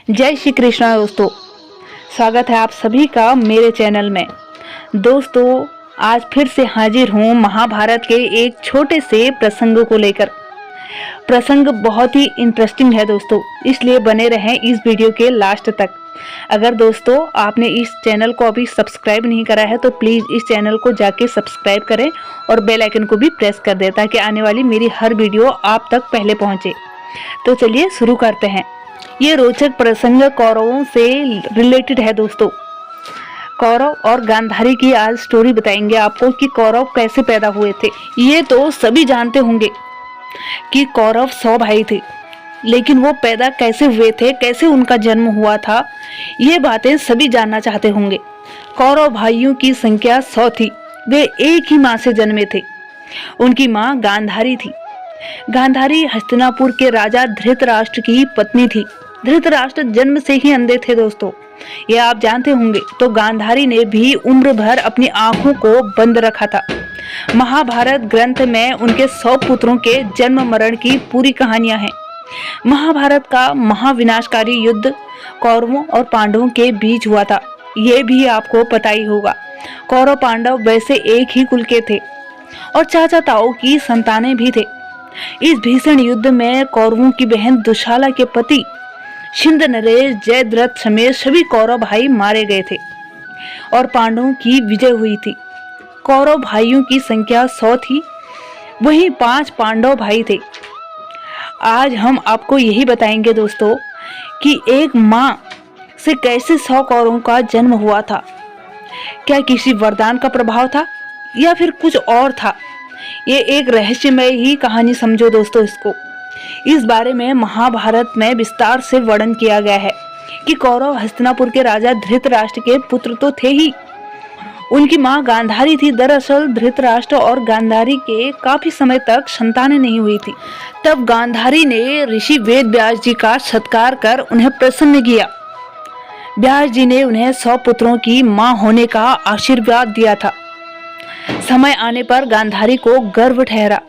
जय श्री कृष्णा दोस्तों, स्वागत है आप सभी का मेरे चैनल में। दोस्तों आज फिर से हाजिर हूँ महाभारत के एक छोटे से प्रसंग को लेकर। प्रसंग बहुत ही इंटरेस्टिंग है दोस्तों, इसलिए बने रहें इस वीडियो के लास्ट तक। अगर दोस्तों आपने इस चैनल को अभी सब्सक्राइब नहीं करा है तो प्लीज़ इस चैनल को जाके सब्सक्राइब करें और बेल आइकन को भी प्रेस कर दें ताकि आने वाली मेरी हर वीडियो आप तक पहले पहुंचे। तो चलिए शुरू करते हैं। ये रोचक प्रसंग कौरवों से रिलेटेड है दोस्तों। कौरव और गांधारी की आज स्टोरी बताएंगे आपको कि कौरव कैसे पैदा हुए थे। ये तो सभी जानते होंगे कि कौरव 100 भाई थे, लेकिन वो पैदा कैसे हुए थे, कैसे उनका जन्म हुआ था, ये बातें सभी जानना चाहते होंगे। कौरव भाइयों की संख्या 100 थी। वे एक ही माँ से जन्मे थे। उनकी माँ गांधारी थी। गांधारी हस्तिनापुर के राजा धृतराष्ट्र की पत्नी थी। धृतराष्ट्र जन्म से ही अंधे थे दोस्तों, ये आप जानते होंगे। तो गांधारी ने भी उम्र भर अपनी आंखों को बंद रखा था। महाभारत ग्रंथ में उनके 100 पुत्रों के जन्म मरण की पूरी कहानियां हैं। महाभारत का महाविनाशकारी युद्ध कौरवों और पांडवों के बीच हुआ था, ये भी आपको पता ही होगा। कौरव पांडव वैसे एक ही कुल के थे और चाचा ताऊ की संतानें भी थे। इस भीषण युद्ध में कौरवों की बहन दुशाला के पति शिंद नरेश जयद्रथ समेत सभी कौरव भाई मारे गए थे और पांडवों की विजय हुई थी। कौरव भाइयों की संख्या 100 थी, वहीं 5 पांडव भाई थे। आज हम आपको यही बताएंगे दोस्तों कि एक माँ से कैसे 100 कौरवों का जन्म हुआ था। क्या किसी वरदान का प्रभाव था या फिर कुछ और था? ये एक रहस्यमय ही कहानी समझो दोस्तों इसको। इस बारे में महाभारत में विस्तार से वर्णन किया गया है कि कौरव हस्तिनापुर के राजा धृतराष्ट्र के पुत्र तो थे ही, उनकी मां गांधारी थी। दरअसल धृतराष्ट्र और गांधारी के काफी समय तक संतानें नहीं हुई थी। तब गांधारी ने ऋषि वेद व्यास जी का सत्कार कर उन्हें प्रसन्न किया। व्यास जी ने उन्हें 100 पुत्रों की मां होने का आशीर्वाद दिया था। समय आने पर गांधारी को गर्व ठहरा।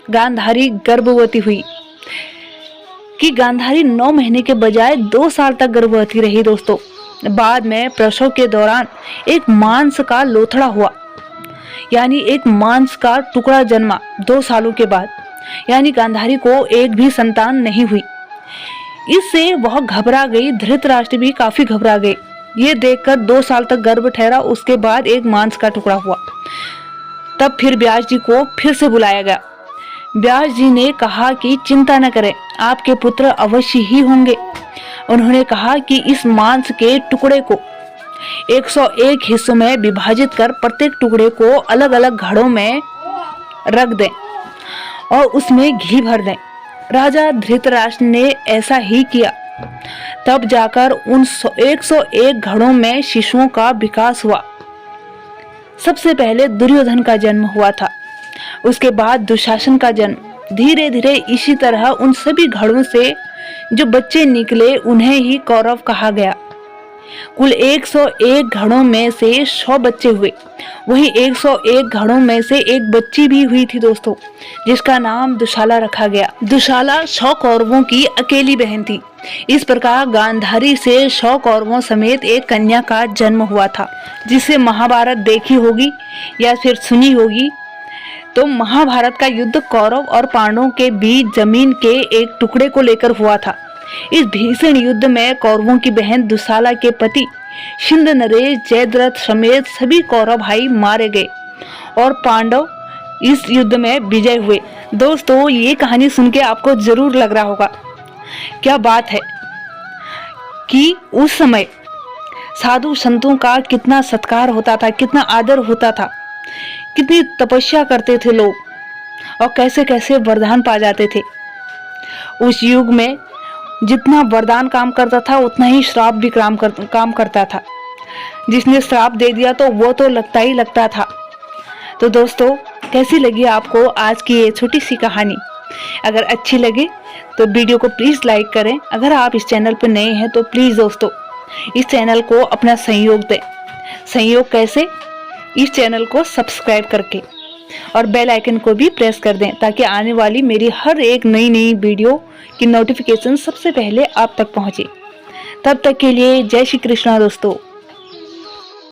गांधारी गर्भवती हुई कि गांधारी 9 महीने के बजाय 2 साल तक गर्भवती रही दोस्तों। बाद में प्रसव के दौरान एक मांस का लोथड़ा हुआ, यानी एक मांस का टुकड़ा जन्मा 2 सालों के बाद, यानी गांधारी को एक भी संतान नहीं हुई। इससे वह घबरा गई। धृतराष्ट्र भी काफी घबरा गए। ये देखकर 2 साल तक गर्भ ठहरा, उसके बाद एक मांस का टुकड़ा हुआ। तब फिर व्यास जी को फिर से बुलाया गया। व्यास जी ने कहा कि चिंता न करें, आपके पुत्र अवश्य ही होंगे। उन्होंने कहा कि इस मांस के टुकड़े को 101 हिस्सों में विभाजित कर प्रत्येक टुकड़े को अलग अलग घड़ों में रख दें और उसमें घी भर दें। राजा धृतराष्ट्र ने ऐसा ही किया। तब जाकर उन 101 घड़ों में शिशुओं का विकास हुआ। सबसे पहले दुर्योधन का जन्म हुआ था, उसके बाद दुशासन का जन्म। धीरे धीरे इसी तरह उन सभी घड़ों से जो बच्चे निकले उन्हें ही कौरव कहा गया। कुल 101 घड़ों में से 100 बच्चे हुए। वहीं 101 घड़ों में से एक बच्ची भी हुई थी दोस्तों, जिसका नाम दुशाला रखा गया। दुशाला 100 कौरवों की अकेली बहन थी। इस प्रकार गांधारी से 100 कौरवों समेत एक कन्या का जन्म हुआ था। जिसे महाभारत देखी होगी या फिर सुनी होगी, तो महाभारत का युद्ध कौरव और पांडवों के बीच जमीन के एक टुकड़े को लेकर हुआ था। इस भीषण युद्ध में कौरवों की बहन दुशाला के पति शिंद नरेश जयद्रथ समेत सभी कौरव भाई मारे गए और पांडव इस युद्ध में विजय हुए। दोस्तों ये कहानी सुन के आपको जरूर लग रहा होगा क्या बात है कि उस समय साधु संतों का कितना सत्कार होता था, कितना आदर होता था, कितनी तपस्या करते थे लोग और कैसे कैसे वरदान पा जाते थे। उस युग में जितना वरदान काम करता था उतना ही श्राप भी काम करता था। जिसने श्राप दे दिया तो वो तो लगता ही लगता था। तो दोस्तों कैसी लगी आपको आज की ये छोटी सी कहानी? अगर अच्छी लगे तो वीडियो को प्लीज़ लाइक करें। अगर आप इस चैनल पर नए हैं तो प्लीज़ दोस्तों इस चैनल को अपना सहयोग दें। सहयोग कैसे? इस चैनल को सब्सक्राइब करके और बेल आइकन को भी प्रेस कर दें ताकि आने वाली मेरी हर एक नई वीडियो की नोटिफिकेशन सबसे पहले आप तक पहुंचे। तब तक के लिए जय श्री कृष्णा दोस्तों।